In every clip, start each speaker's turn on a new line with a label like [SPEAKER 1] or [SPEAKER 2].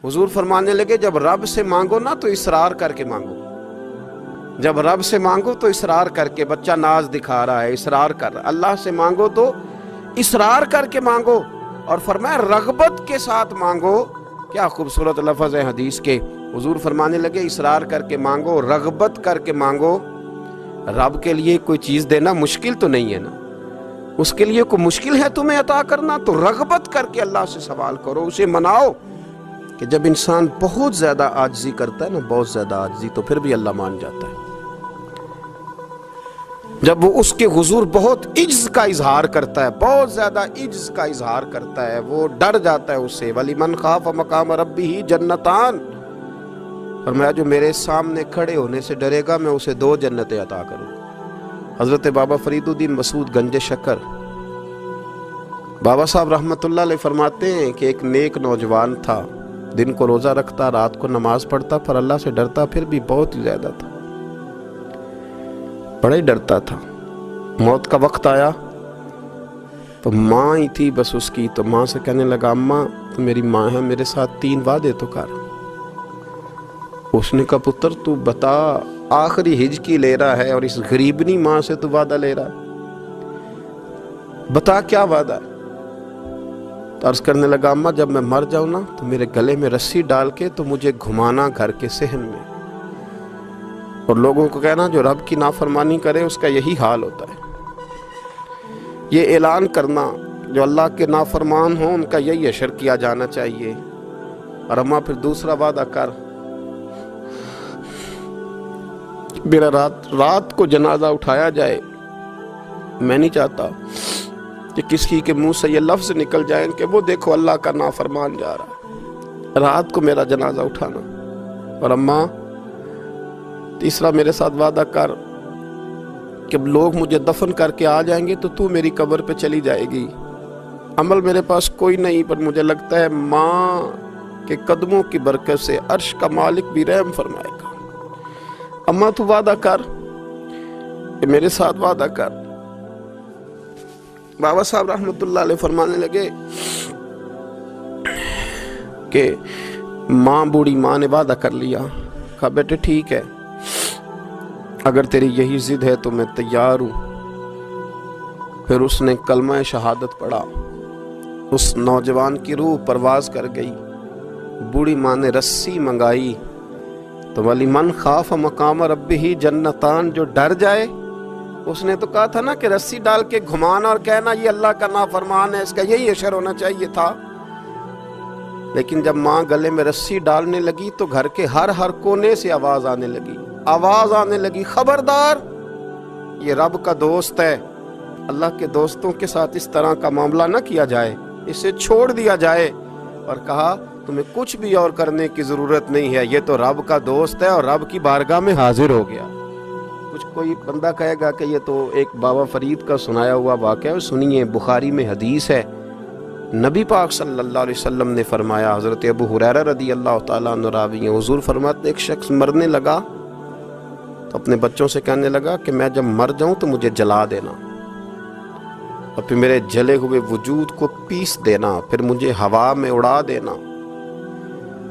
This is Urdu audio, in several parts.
[SPEAKER 1] حضور فرمانے لگے جب رب سے مانگو نا تو اصرار کر کے مانگو، جب رب سے مانگو تو اصرار کر کے، بچہ ناز دکھا رہا ہے اصرار کر رہا، اللہ سے مانگو تو اصرار کر کے مانگو، اور فرمایا رغبت کے ساتھ مانگو۔ کیا خوبصورت لفظ ہے حدیث کے۔ حضور فرمانے لگے اصرار کر کے مانگو، رغبت کر کے مانگو۔ رب کے لیے کوئی چیز دینا مشکل تو نہیں ہے نا، اس کے لیے کوئی مشکل ہے تمہیں عطا کرنا؟ تو رغبت کر کے اللہ سے سوال کرو، اسے مناؤ۔ کہ جب انسان بہت زیادہ عاجزی کرتا ہے نا، بہت زیادہ عاجزی، تو پھر بھی اللہ مان جاتا ہے۔ جب وہ اس کے حضور بہت عجز کا اظہار کرتا ہے، بہت زیادہ عجز کا اظہار کرتا ہے، وہ ڈر جاتا ہے اس سے۔ وَلِمَنْ خَافَ مَقَامَ رَبِّهِ جَنَّتَانِ، فرمایا جو میرے سامنے کھڑے ہونے سے ڈرے گا میں اسے 2 جنتیں عطا کروں گا۔ حضرت بابا فرید الدین مسعود گنج شکر بابا صاحب رحمۃ اللہ علیہ فرماتے ہیں کہ ایک نیک نوجوان تھا، دن کو روزہ رکھتا، رات کو نماز پڑھتا، پر اللہ سے ڈرتا پھر بھی بہت ہی زیادہ تھا، بڑا ہی ڈرتا تھا۔ موت کا وقت آیا تو ماں ہی تھی بس اس کی، تو ماں سے کہنے لگا اماں تو میری ماں ہے، میرے ساتھ 3 وعدے تو کر۔ اس نے کہا پتر تو بتا، آخری ہج کی لے رہا ہے اور اس غریبنی ماں سے تو وعدہ لے رہا ہے، بتا کیا وعدہ ہے؟ تو عرض کرنے لگا اماں جب میں مر جاؤں نا تو میرے گلے میں رسی ڈال کے تو مجھے گھمانا گھر کے صحن میں، اور لوگوں کو کہنا جو رب کی نافرمانی کرے اس کا یہی حال ہوتا ہے۔ یہ اعلان کرنا جو اللہ کے نافرمان ہوں ان کا یہی اشر کیا جانا چاہیے۔ اور اماں پھر دوسرا وعدہ کر، میرا رات کو جنازہ اٹھایا جائے، میں نہیں چاہتا کہ کسی کے منہ سے یہ لفظ نکل جائیں کہ وہ دیکھو اللہ کا نافرمان جا رہا ہے، رات کو میرا جنازہ اٹھانا۔ اور اماں تیسرا میرے ساتھ وعدہ کر کہ لوگ مجھے دفن کر کے آ جائیں گے تو میری قبر پہ چلی جائے گی، عمل میرے پاس کوئی نہیں، پر مجھے لگتا ہے ماں کے قدموں کی برکت سے عرش کا مالک بھی رحم فرمائے گا۔ اماں تو وعدہ کر کہ میرے ساتھ وعدہ کر۔ بابا صاحب رحمۃ اللہ علیہ فرمانے لگے کہ ماں بوڑھی ماں نے وعدہ کر لیا، کہا بیٹے ٹھیک ہے اگر تیری یہی ضد ہے تو میں تیار ہوں۔ پھر اس نے کلمہ شہادت پڑھا، اس نوجوان کی روح پرواز کر گئی، بوڑھی ماں نے رسی منگائی تو وَلِمَنْ خَافَ مَقَامَ رَبِّهِ جَنَّتَانِ، جو ڈر جائے، اس نے تو کہا تھا نا کہ رسی ڈال کے گھمانا اور کہنا یہ اللہ کا نافرمان ہے، اس کا یہی اشر ہونا چاہیے تھا۔ لیکن جب ماں گلے میں رسی ڈالنے لگی تو گھر کے ہر کونے سے آواز آنے لگی، خبردار یہ رب کا دوست ہے، اللہ کے دوستوں کے ساتھ اس طرح کا معاملہ نہ کیا جائے، اسے چھوڑ دیا جائے۔ اور کہا تمہیں کچھ بھی اور کرنے کی ضرورت نہیں ہے، یہ تو رب کا دوست ہے اور رب کی بارگاہ میں حاضر ہو گیا۔ کچھ کوئی بندہ کہے گا کہ یہ تو ایک بابا فرید کا سنایا ہوا واقعہ ہے، سنیے بخاری میں حدیث ہے، نبی پاک صلی اللہ علیہ وسلم نے فرمایا، حضرت ابو ہریرہ رضی اللہ تعالیٰ عنہ راوی ہیں، حضور فرماتے ایک شخص مرنے لگا تو اپنے بچوں سے کہنے لگا کہ میں جب مر جاؤں تو مجھے جلا دینا، اور پھر میرے جلے ہوئے وجود کو پیس دینا، پھر مجھے ہوا میں اڑا دینا۔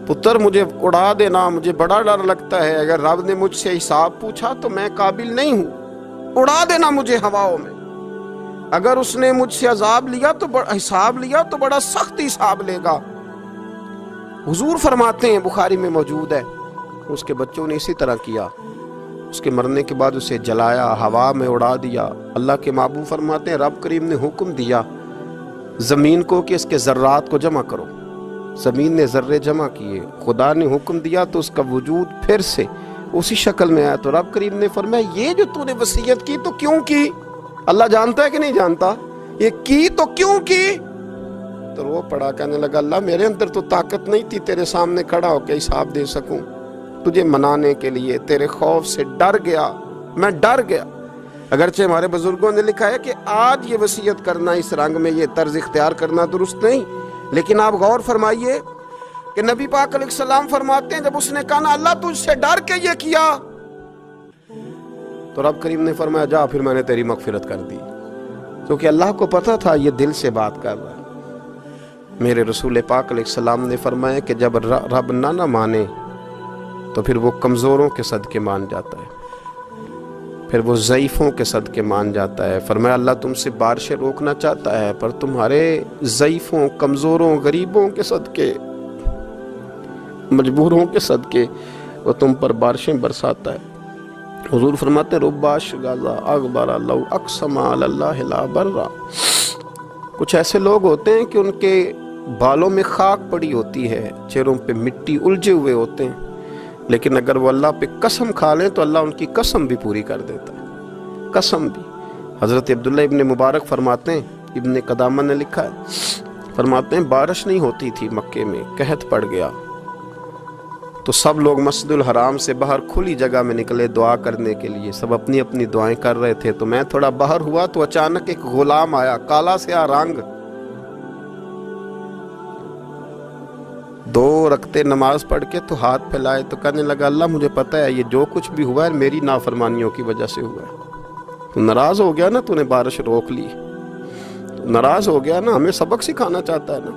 [SPEAKER 1] پتر مجھے اڑا دینا، مجھے بڑا ڈر لگتا ہے، اگر رب نے مجھ سے حساب پوچھا تو میں قابل نہیں ہوں، اڑا دینا مجھے ہواؤں میں۔ اگر اس نے مجھ سے عذاب لیا تو حساب لیا تو بڑا سخت حساب لے گا۔ حضور فرماتے ہیں بخاری میں موجود ہے، اس کے بچوں نے اسی طرح کیا، اس کے مرنے کے بعد اسے جلایا، ہوا میں اڑا دیا۔ اللہ کے محبوب فرماتے ہیں رب کریم نے حکم دیا زمین کو کہ اس کے ذرات کو جمع کرو، زمین نے ذرے جمع کیے، خدا نے حکم دیا تو اس کا وجود پھر سے اسی شکل میں آیا۔ تو رب کریم نے فرمایا یہ جو تو نے وصیت کی تو کیوں کی؟ اللہ جانتا ہے کہ نہیں جانتا؟ یہ کی تو کیوں کی؟ تو وہ پڑا کہنے لگا اللہ میرے اندر تو طاقت نہیں تھی تیرے سامنے کھڑا ہو کے حساب دے سکوں، تجھے منانے کے لیے تیرے خوف سے ڈر گیا، میں ڈر گیا۔ اگرچہ ہمارے بزرگوں نے لکھا ہے کہ آج یہ وصیت کرنا، اس رنگ میں یہ طرز اختیار کرنا درست نہیں، لیکن آپ غور فرمائیے کہ نبی پاک علیہ السلام فرماتے ہیں جب اس نے کہا نا اللہ تجھ سے ڈر کے یہ کیا، تو رب کریم نے فرمایا جا پھر میں نے تیری مغفرت کر دی، کیونکہ اللہ کو پتا تھا یہ دل سے بات کر رہا ہے۔ میرے رسول پاک علیہ السلام نے فرمایا کہ جب رب نہ مانے تو پھر وہ کمزوروں کے صدقے مان جاتا ہے، پھر وہ ضعیفوں کے صدقے مان جاتا ہے۔ فرمایا اللہ تم سے بارشیں روکنا چاہتا ہے، پر تمہارے ضعیفوں، کمزوروں، غریبوں کے صدقے، مجبوروں کے صدقے وہ تم پر بارشیں برساتا ہے۔ حضور فرماتے ہیں رب اشغاذا اغبر لو اقسم علی اللہ لا برا۔ کچھ ایسے لوگ ہوتے ہیں کہ ان کے بالوں میں خاک پڑی ہوتی ہے، چہروں پہ مٹی الجھے ہوئے ہوتے ہیں، لیکن اگر وہ اللہ پہ قسم کھا لیں تو اللہ ان کی قسم بھی پوری کر دیتا ہے، قسم بھی۔ حضرت عبداللہ ابن مبارک فرماتے ہیں، ابن قدامہ نے لکھا ہے، فرماتے ہیں بارش نہیں ہوتی تھی مکے میں، قحط پڑ گیا تو سب لوگ مسجد الحرام سے باہر کھلی جگہ میں نکلے دعا کرنے کے لیے، سب اپنی اپنی دعائیں کر رہے تھے۔ تو میں تھوڑا باہر ہوا تو اچانک ایک غلام آیا، کالا سیاہ رنگ، 2 رکعتیں نماز پڑھ کے تو ہاتھ پھیلائے تو کہنے لگا اللہ مجھے پتہ ہے یہ جو کچھ بھی ہوا ہے میری نافرمانیوں کی وجہ سے ہوا ہے۔ تو ناراض ہو گیا نا، تو نے بارش روک لی، ناراض ہو گیا نا، ہمیں سبق سکھانا چاہتا ہے نا،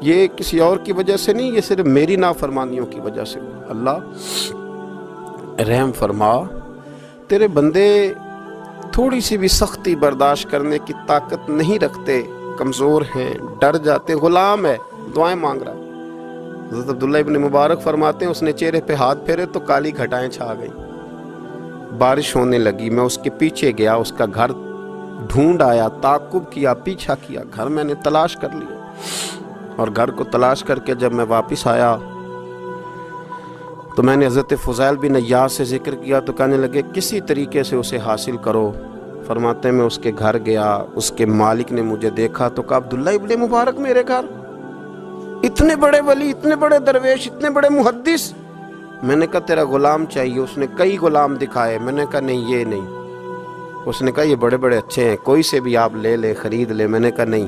[SPEAKER 1] یہ کسی اور کی وجہ سے نہیں، یہ صرف میری نافرمانیوں کی وجہ سے ہوا۔ اللہ رحم فرما، تیرے بندے تھوڑی سی بھی سختی برداشت کرنے کی طاقت نہیں رکھتے، کمزور ہیں، ڈر جاتے، غلام ہے، دعائیں مانگ رہا۔ حضرت عبداللہ ابن مبارک فرماتے ہیں اس نے چہرے پہ ہاتھ پھیرے تو کالی گھٹائیں چھا گئیں، بارش ہونے لگی، میں اس کے پیچھے گیا، اس کا گھر ڈھونڈ آیا، تعقب کیا، پیچھا کیا، گھر میں نے تلاش کر لیا، اور گھر کو تلاش کر کے جب میں واپس آیا تو میں نے حضرت فضیل بن عیاض سے ذکر کیا تو کہنے لگے کسی طریقے سے اسے حاصل کرو۔ فرماتے ہیں میں اس کے گھر گیا، اس کے مالک نے مجھے دیکھا تو کہا عبداللہ ابن مبارک میرے گھر، اتنے بڑے ولی، اتنے بڑے درویش، اتنے بڑے محدث۔ میں نے کہا تیرا غلام چاہیے، اس نے کئی غلام دکھائے، میں نے کہا نہیں یہ نہیں، اس نے کہا یہ بڑے بڑے اچھے ہیں، کوئی سے بھی آپ لے لے، خرید لے، میں نے کہا نہیں۔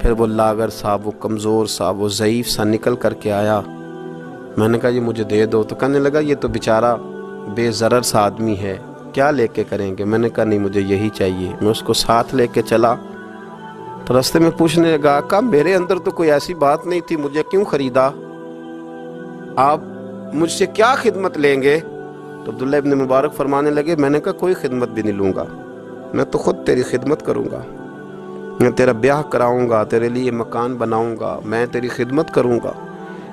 [SPEAKER 1] پھر وہ لاغر صاحب، وہ کمزور صاحب، وہ ضعیف سا نکل کر کے آیا، میں نے کہا یہ مجھے دے دو، تو کہنے لگا یہ تو بیچارہ بے ضرر سا آدمی ہے، کیا لے کے کریں گے؟ میں نے کہا نہیں مجھے یہی چاہیے۔ میں اس کو ساتھ لے کے چلا تو راستے میں پوچھنے لگا آقا میرے اندر تو کوئی ایسی بات نہیں تھی، مجھے کیوں خریدا؟ آپ مجھ سے کیا خدمت لیں گے؟ تو عبداللہ ابن مبارک فرمانے لگے میں نے کہا کوئی خدمت بھی نہیں لوں گا، میں تو خود تیری خدمت کروں گا، میں تیرا بیاہ کراؤں گا، تیرے لیے مکان بناؤں گا، میں تیری خدمت کروں گا،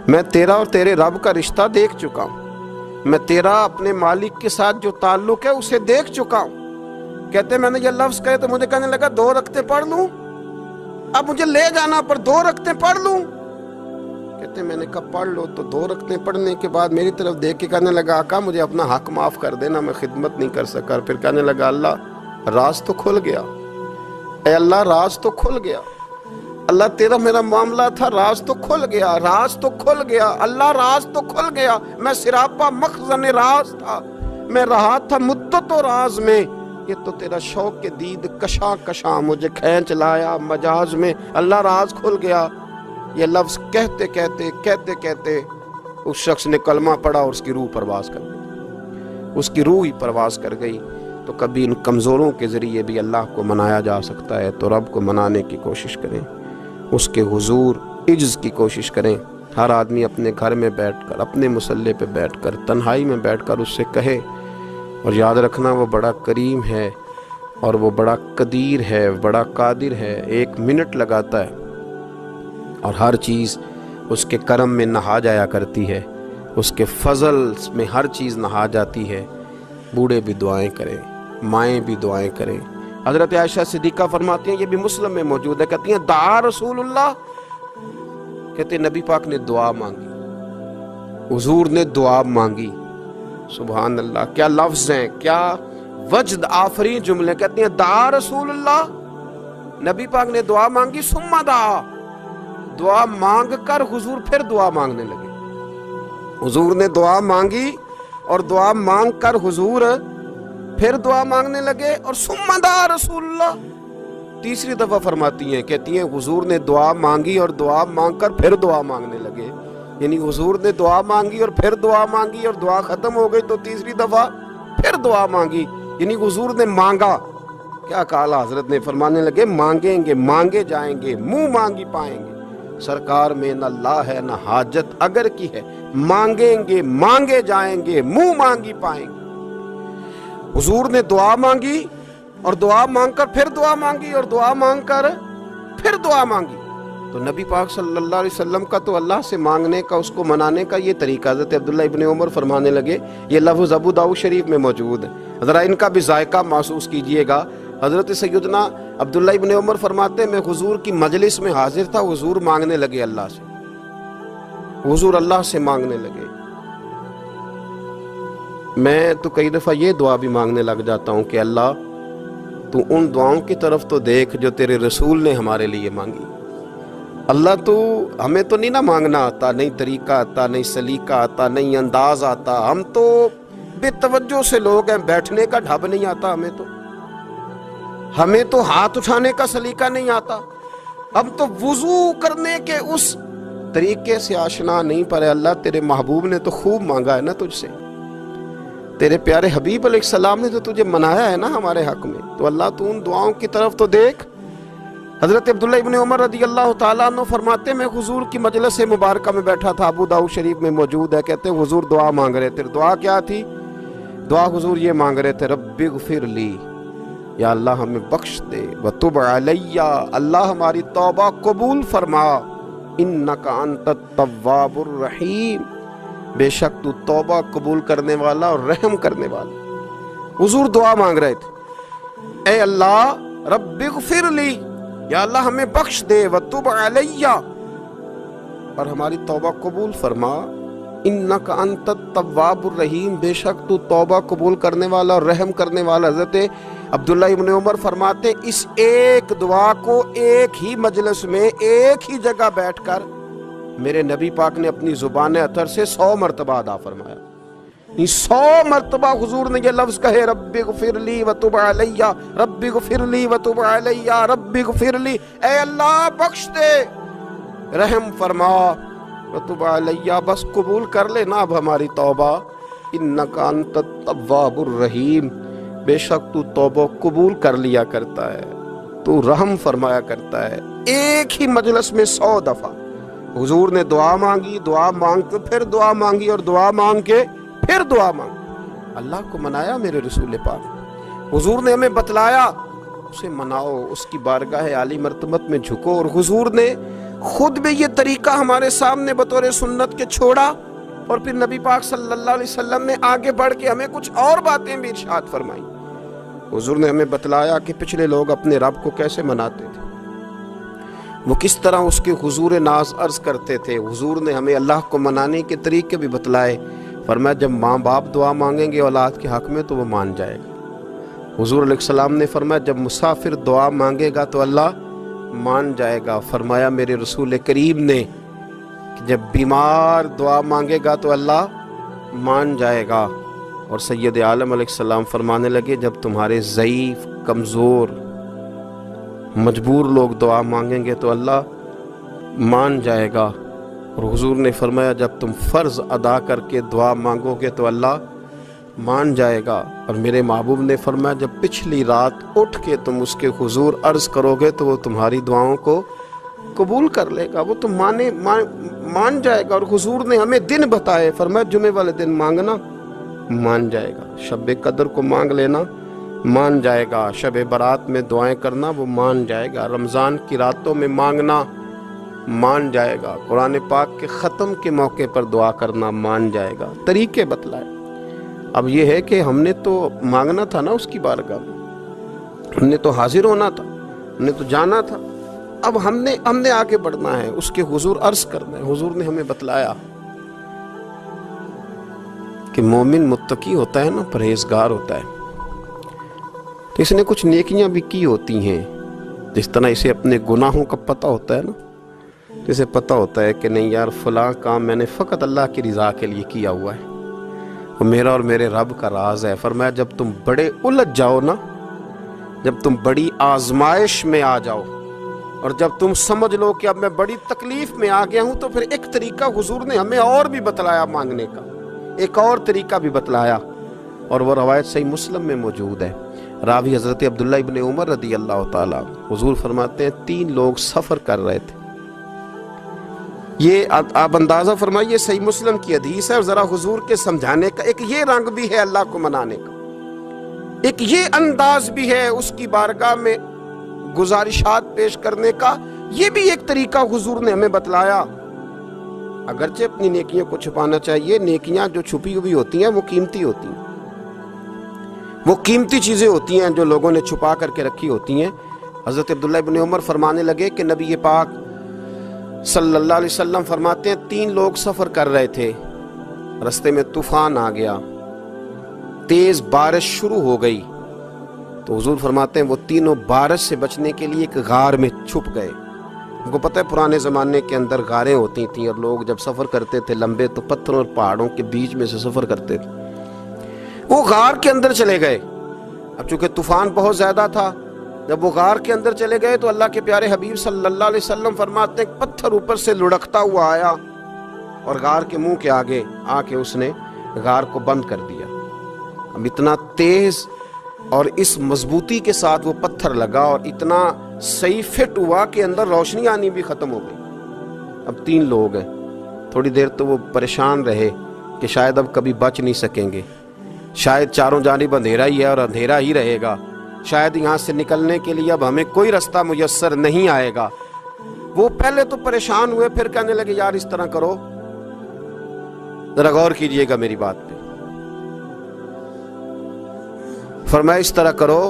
[SPEAKER 1] میں تیرا اور تیرے رب کا رشتہ دیکھ چکا ہوں، میں تیرا اپنے مالک کے ساتھ جو تعلق ہے اسے دیکھ چکا ہوں۔ کہتے میں نے یہ لفظ کہے تو مجھے کہنے لگا 2 رکعتیں پڑھ لوں، اب مجھے لے جانا پر 2 رکعتیں پڑھ لوں؟ کہتے میں نے کہا پڑھ لو۔ تو 2 رکعتیں پڑھنے کے بعد میری طرف دیکھ کے کہنے لگا آقا مجھے اپنا حق معاف کر دینا، میں خدمت نہیں کر سکا۔ پھر کہنے لگا اللہ راز تو کھل گیا، اے اللہ راز تو کھل گیا، اللہ تیرا میرا معاملہ تھا، راز تو کھل گیا، راز تو کھل گیا، اللہ راز تو کھل گیا، میں سراپا مخزن راز تھا، میں رہا تھا مدت و راز میں، یہ تو تیرا شوق کے دید کشاں کشاں مجھے کھینچ لایا مجاز میں، اللہ راز کھل گیا۔ یہ لفظ کہتے کہتے کہتے کہتے اس شخص نے کلمہ پڑھا اور اس کی روح پرواز کر گئی، اس کی روح ہی پرواز کر گئی۔ تو کبھی ان کمزوروں کے ذریعے بھی اللہ کو منایا جا سکتا ہے، تو رب کو منانے کی کوشش کریں، اس کے حضور عجز کی کوشش کریں۔ ہر آدمی اپنے گھر میں بیٹھ کر، اپنے مصلے پہ بیٹھ کر، تنہائی میں بیٹھ کر اس سے کہے، اور یاد رکھنا وہ بڑا کریم ہے اور وہ بڑا قدیر ہے، بڑا قادر ہے، 1 منٹ لگاتا ہے اور ہر چیز اس کے کرم میں نہا جایا کرتی ہے، اس کے فضل میں ہر چیز نہا جاتی ہے۔ بوڑھے بھی دعائیں کریں، مائیں بھی دعائیں کریں۔ حضرت عائشہ صدیقہ فرماتی ہیں، یہ بھی مسلم میں موجود ہے، کہتی ہیں دعا رسول اللہ، کہتے ہیں نبی پاک نے دعا مانگی، حضور نے دعا مانگی۔ سبحان اللہ، کیا لفظ ہیں، کیا وجد آفرین جملے۔ کہتی ہیں دعا رسول اللہ، نبی پاک نے دعا مانگی، ثم دعا، دعا مانگ کر حضور پھر دعا مانگنے لگے۔ حضور نے دعا مانگی اور دعا مانگ کر حضور پھر دعا مانگنے لگے، اور ثم دعا رسول اللہ، تیسری دفعہ فرماتی ہیں، کہتی ہیں حضور نے دعا مانگی اور دعا مانگ کر پھر دعا مانگنے لگے، یعنی حضور نے دعا مانگی اور پھر دعا مانگی اور دعا ختم ہو گئی تو تیسری دفعہ پھر دعا مانگی، یعنی حضور نے مانگا۔ کیا کہا حضرت نے؟ فرمانے لگے مانگیں گے، مانگے جائیں گے، منہ مانگی پائیں گے۔ سرکار میں نہ لا ہے نہ حاجت اگر کی ہے، مانگیں گے مانگے جائیں گے، منہ مانگی پائیں گے۔ حضور نے دعا مانگی اور دعا مانگ کر پھر دعا مانگی اور دعا مانگ کر پھر دعا مانگی۔ تو نبی پاک صلی اللہ علیہ وسلم کا تو اللہ سے مانگنے کا، اس کو منانے کا یہ طریقہ، حضرت عبداللہ ابن عمر فرمانے لگے، یہ لفظ ابو داؤد شریف میں موجود ہے، ذرا ان کا بھی ذائقہ محسوس کیجئے گا۔ حضرت سیدنا عبداللہ ابن عمر فرماتے ہیں میں حضور کی مجلس میں حاضر تھا، حضور مانگنے لگے اللہ سے، حضور اللہ سے مانگنے لگے۔ میں تو کئی دفعہ یہ دعا بھی مانگنے لگ جاتا ہوں کہ اللہ تو ان دعاؤں کی طرف تو دیکھ جو تیرے رسول نے ہمارے لیے مانگی۔ اللہ تو ہمیں تو نہیں نہ مانگنا آتا، نہیں طریقہ آتا، نہیں سلیقہ آتا، نہیں انداز آتا، ہم تو بے توجہ سے لوگ ہیں، بیٹھنے کا ڈھب نہیں آتا ہمیں تو ہاتھ اٹھانے کا سلیقہ نہیں آتا، ہم تو وضو کرنے کے اس طریقے سے آشنا نہیں، پر اللہ تیرے محبوب نے تو خوب مانگا ہے نا تجھ سے، تیرے پیارے حبیب علیہ السلام نے تو تجھے منایا ہے نا ہمارے حق میں، تو اللہ تو ان دعاؤں کی طرف تو دیکھ۔ حضرت عبداللہ ابن عمر رضی اللہ تعالیٰ عنہ فرماتے میں حضور کی مجلس مبارکہ میں بیٹھا تھا، ابو داؤد شریف میں موجود ہے، کہتے ہیں حضور دعا مانگ رہے تھے۔ دعا کیا تھی؟ دعا حضور یہ مانگ رہے تھے، رب اغفر لی، یا اللہ ہمیں بخش دے، وتب علی، اللہ ہماری توبہ قبول فرما، انک انت التواب الرحیم، بے شک تو توبہ قبول کرنے والا اور رحم کرنے والا۔ حضور دعا مانگ رہے تھے، اے اللہ رب اغفر لی، یا اللہ ہمیں بخش دے، وتب علی، اور ہماری توبہ قبول فرما، انک انت التواب الرحیم، بے شک تو توبہ قبول کرنے والا اور رحم کرنے والا۔ حضرت عبداللہ ابن عمر فرماتے اس ایک دعا کو ایک ہی مجلس میں ایک ہی جگہ بیٹھ کر میرے نبی پاک نے اپنی زبان اطہر سے 100 مرتبہ ادا فرمایا۔ 100 مرتبہ حضور نے یہ لفظ کہے، رب اغفر لی وتب علی، رب اغفر لی وتب علی، رب اغفر لی، اے اللہ بخش دے، رحم فرما، وتب علی، بس قبول کر لے نا اب ہماری توبہ، انک انت التواب الرحیم، بے شک تو توبہ قبول کر لیا کرتا ہے، تو رحم فرمایا کرتا ہے۔ ایک ہی مجلس میں 100 دفعہ حضور نے دعا مانگی، دعا مانگ کے پھر دعا مانگی، اور دعا مانگ کے پھر دعا مانگی۔ اللہ کو منایا میرے رسول پاک، حضور نے ہمیں بتلایا، اسے مناؤ، اس کی بارگاہ عالی مرتبت میں جھکو، اور حضور نے خود بھی یہ طریقہ ہمارے سامنے بطور سنت کے چھوڑا، اور پھر نبی پاک صلی اللہ علیہ وسلم نے آگے بڑھ کے ہمیں کچھ اور باتیں بھی ارشاد فرمائی۔ حضور نے ہمیں بتلایا کہ پچھلے لوگ اپنے رب کو کیسے مناتے تھے، وہ کس طرح اس کے حضور ناز عرض کرتے تھے۔ حضور نے ہمیں اللہ کو منانے کے طریقے بھی بتلائے، فرمایا جب ماں باپ دعا مانگیں گے اولاد کے حق میں تو وہ مان جائے گا۔ حضور علیہ السلام نے فرمایا جب مسافر دعا مانگے گا تو اللہ مان جائے گا۔ فرمایا میرے رسول کریم نے کہ جب بیمار دعا مانگے گا تو اللہ مان جائے گا۔ اور سید عالم علیہ السلام فرمانے لگے جب تمہارے ضعیف، کمزور، مجبور لوگ دعا مانگیں گے تو اللہ مان جائے گا۔ اور حضور نے فرمایا جب تم فرض ادا کر کے دعا مانگو گے تو اللہ مان جائے گا۔ اور میرے محبوب نے فرمایا جب پچھلی رات اٹھ کے تم اس کے حضور عرض کرو گے تو وہ تمہاری دعاؤں کو قبول کر لے گا، وہ تو مان جائے گا۔ اور حضور نے ہمیں دن بتائے، فرمایا جمعے والے دن مانگنا مان جائے گا، شب قدر کو مانگ لینا مان جائے گا، شب برات میں دعائیں کرنا وہ مان جائے گا، رمضان کی راتوں میں مانگنا مان جائے گا، قرآن پاک کے ختم کے موقع پر دعا کرنا مان جائے گا۔ طریقے بتلائے۔ اب یہ ہے کہ ہم نے تو مانگنا تھا نا اس کی بارگاہ میں، ہم نے تو حاضر ہونا تھا، ہم نے تو جانا تھا، اب ہم نے آگے بڑھنا ہے، اس کے حضور عرض کرنا ہے۔ حضور نے ہمیں بتلایا کہ مومن متقی ہوتا ہے نا، پرہیزگار ہوتا ہے، تو اس نے کچھ نیکیاں بھی کی ہوتی ہیں، جس طرح اسے اپنے گناہوں کا پتہ ہوتا ہے نا، تو اسے پتہ ہوتا ہے کہ نہیں یار فلاں کام میں نے فقط اللہ کی رضا کے لیے کیا ہوا ہے، وہ میرا اور میرے رب کا راز ہے۔ فرمایا جب تم بڑے الجھ جاؤ نا، جب تم بڑی آزمائش میں آ جاؤ، اور جب تم سمجھ لو کہ اب میں بڑی تکلیف میں آ گیا ہوں، تو پھر ایک طریقہ حضور نے ہمیں اور بھی بتلایا مانگنے کا، ایک اور طریقہ بھی بتلایا، اور وہ روایت صحیح مسلم میں موجود ہے۔ راوی حضرت عبداللہ ابن عمر رضی اللہ تعالیٰ، حضور فرماتے ہیں 3 لوگ سفر کر رہے تھے، یہ آپ اندازہ فرمائیے، صحیح مسلم کی حدیث ہے، اور ذرا حضور کے سمجھانے کا ایک یہ رنگ بھی ہے اللہ کو منانے کا، ایک یہ انداز بھی ہے اس کی بارگاہ میں گزارشات پیش کرنے کا، یہ بھی ایک طریقہ حضور نے ہمیں بتلایا۔ اگرچہ اپنی نیکیوں کو چھپانا چاہیے، نیکیاں جو چھپی ہوئی ہوتی ہیں وہ قیمتی ہوتی ہیں، وہ قیمتی چیزیں ہوتی ہیں جو لوگوں نے چھپا کر کے رکھی ہوتی ہیں۔ حضرت عبداللہ ابن عمر فرمانے لگے کہ نبی پاک صلی اللہ علیہ وسلم فرماتے ہیں 3 لوگ سفر کر رہے تھے، رستے میں طوفان آ گیا، تیز بارش شروع ہو گئی، تو حضور فرماتے ہیں وہ تینوں بارش سے بچنے کے لیے ایک غار میں چھپ گئے۔ ان کو پتہ ہے پرانے زمانے کے اندر غاریں ہوتی تھیں، اور لوگ جب سفر کرتے تھے لمبے تو پتھروں اور پہاڑوں کے بیچ میں سے سفر کرتے تھے۔ وہ غار کے اندر چلے گئے۔ اب چونکہ طوفان بہت زیادہ تھا، جب وہ غار کے اندر چلے گئے تو اللہ کے پیارے حبیب صلی اللہ علیہ وسلم فرماتے ہیں پتھر اوپر سے لڑکتا ہوا آیا اور غار کے منہ کے آگے آ کے اس نے غار کو بند کر دیا۔ اب اتنا تیز اور اس مضبوطی کے ساتھ وہ پتھر لگا اور اتنا صحیح فٹ ہوا کہ اندر روشنی آنی بھی ختم ہو گئی۔ اب 3 لوگ ہیں، تھوڑی دیر تو وہ پریشان رہے کہ شاید اب کبھی بچ نہیں سکیں گے، شاید چاروں جانب اندھیرا ہی ہے اور اندھیرا ہی رہے گا، شاید یہاں سے نکلنے کے لیے اب ہمیں کوئی رستہ میسر نہیں آئے گا۔ وہ پہلے تو پریشان ہوئے، پھر کہنے لگے یار اس طرح کرو، ذرا غور کیجئے گا میری بات پہ۔ فرمایا اس طرح کرو،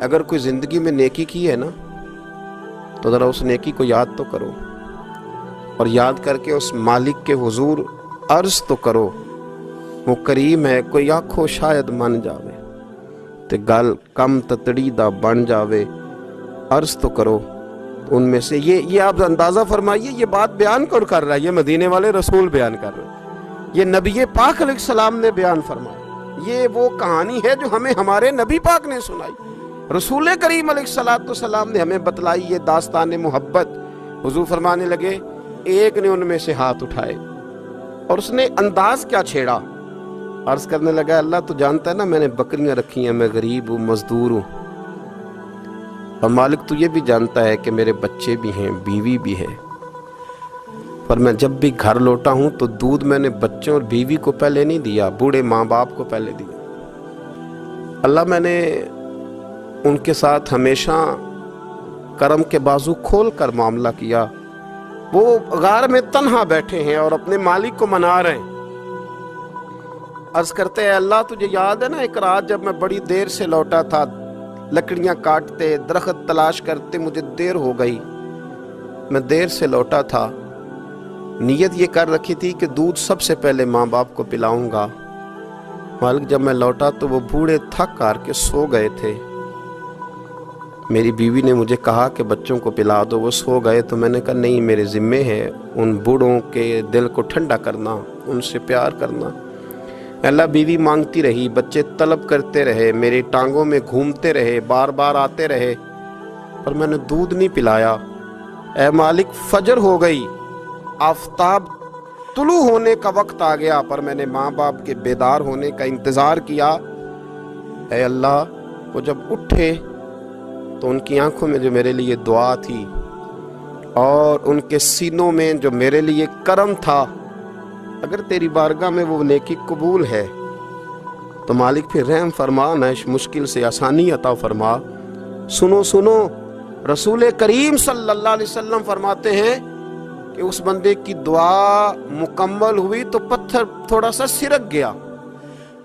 [SPEAKER 1] اگر کوئی زندگی میں نیکی کی ہے نا تو ذرا اس نیکی کو یاد تو کرو، اور یاد کر کے اس مالک کے حضور عرض تو کرو، وہ کریم ہے، کوئی آنکھو شاید من جاوے تے گل کم تتڑی دا بن جاوے، عرض تو کرو۔ ان میں سے یہ آپ اندازہ فرمائیے، یہ بات بیان کون کر رہا ہے؟ یہ مدینے والے رسول بیان کر رہے ہیں، یہ نبی پاک علیہ السلام نے بیان فرمایا۔ یہ وہ کہانی ہے جو ہمیں ہمارے نبی پاک نے سنائی، رسول کریم علیہ السلام نے ہمیں بتلائی، یہ داستان محبت۔ حضور فرمانے لگے ایک نے ان میں سے ہاتھ اٹھائے اور اس نے انداز کیا چھیڑا، عرض کرنے لگا اللہ تو جانتا ہے نا میں نے بکریاں رکھی ہیں، میں غریب ہوں، مزدور ہوں، اور مالک تو یہ بھی جانتا ہے کہ میرے بچے بھی ہیں، بیوی بھی ہے، پر میں جب بھی گھر لوٹا ہوں تو دودھ میں نے بچوں اور بیوی کو پہلے نہیں دیا، بوڑھے ماں باپ کو پہلے دیا۔ اللہ میں نے ان کے ساتھ ہمیشہ کرم کے بازو کھول کر معاملہ کیا۔ وہ غار میں تنہا بیٹھے ہیں اور اپنے مالک کو منا رہے ہیں، عرض کرتے ہیں اللہ تجھے یاد ہے نا ایک رات جب میں بڑی دیر سے لوٹا تھا، لکڑیاں کاٹتے، درخت تلاش کرتے، مجھے دیر ہو گئی، میں دیر سے لوٹا تھا، نیت یہ کر رکھی تھی کہ دودھ سب سے پہلے ماں باپ کو پلاؤں گا، مالک جب میں لوٹا تو وہ بوڑھے تھک کر کے سو گئے تھے، میری بیوی نے مجھے کہا کہ بچوں کو پلا دو، وہ سو گئے، تو میں نے کہا نہیں میرے ذمے ہے ان بوڑھوں کے دل کو ٹھنڈا کرنا، ان سے پیار کرنا۔ اللہ بیوی مانگتی رہی، بچے طلب کرتے رہے، میری ٹانگوں میں گھومتے رہے، بار بار آتے رہے، پر میں نے دودھ نہیں پلایا۔ اے مالک فجر ہو گئی، آفتاب طلوع ہونے کا وقت آ گیا، پر میں نے ماں باپ کے بیدار ہونے کا انتظار کیا۔ اے اللہ وہ جب اٹھے تو ان کی آنکھوں میں جو میرے لیے دعا تھی اور ان کے سینوں میں جو میرے لیے کرم تھا، اگر تیری بارگاہ میں وہ نیکی قبول ہے تو مالک پھر رحم فرما، نہ اس مشکل سے آسانی عطا فرما۔ سنو سنو، رسول کریم صلی اللہ علیہ وسلم فرماتے ہیں کہ اس بندے کی دعا مکمل ہوئی تو پتھر تھوڑا سا سرک گیا،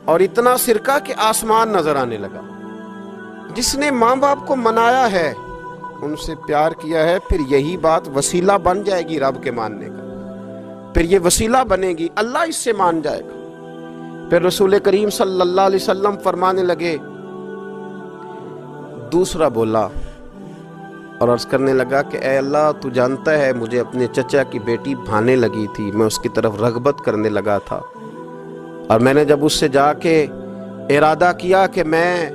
[SPEAKER 1] اور اتنا سرکا کہ آسمان نظر آنے لگا۔ جس نے ماں باپ کو منایا ہے، ان سے پیار کیا ہے، پھر یہی بات وسیلہ بن جائے گی رب کے ماننے کا، پھر یہ وسیلہ بنے گی، اللہ اس سے مان جائے گا۔ پھر رسول کریم صلی اللہ علیہ وسلم فرمانے لگے، دوسرا بولا اور عرض کرنے لگا کہ اے اللہ تو جانتا ہے مجھے اپنے چچا کی بیٹی بھانے لگی تھی، میں اس کی طرف رغبت کرنے لگا تھا، اور میں نے جب اس سے جا کے ارادہ کیا کہ میں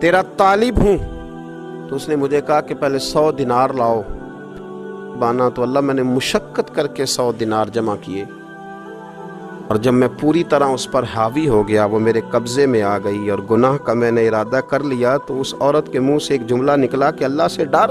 [SPEAKER 1] تیرا طالب ہوں، تو اس نے مجھے کہا کہ پہلے 100 دینار لاؤ بانا، تو اللہ میں نے مشقت کر کے 100 دینار جمع کیے، اور جب میں پوری طرح اس پر حاوی ہو گیا، وہ میرے قبضے میں آ گئی اور گناہ کا میں نے ارادہ کر لیا، تو اس عورت کے منہ سے ایک جملہ نکلا کہ اللہ سے ڈر،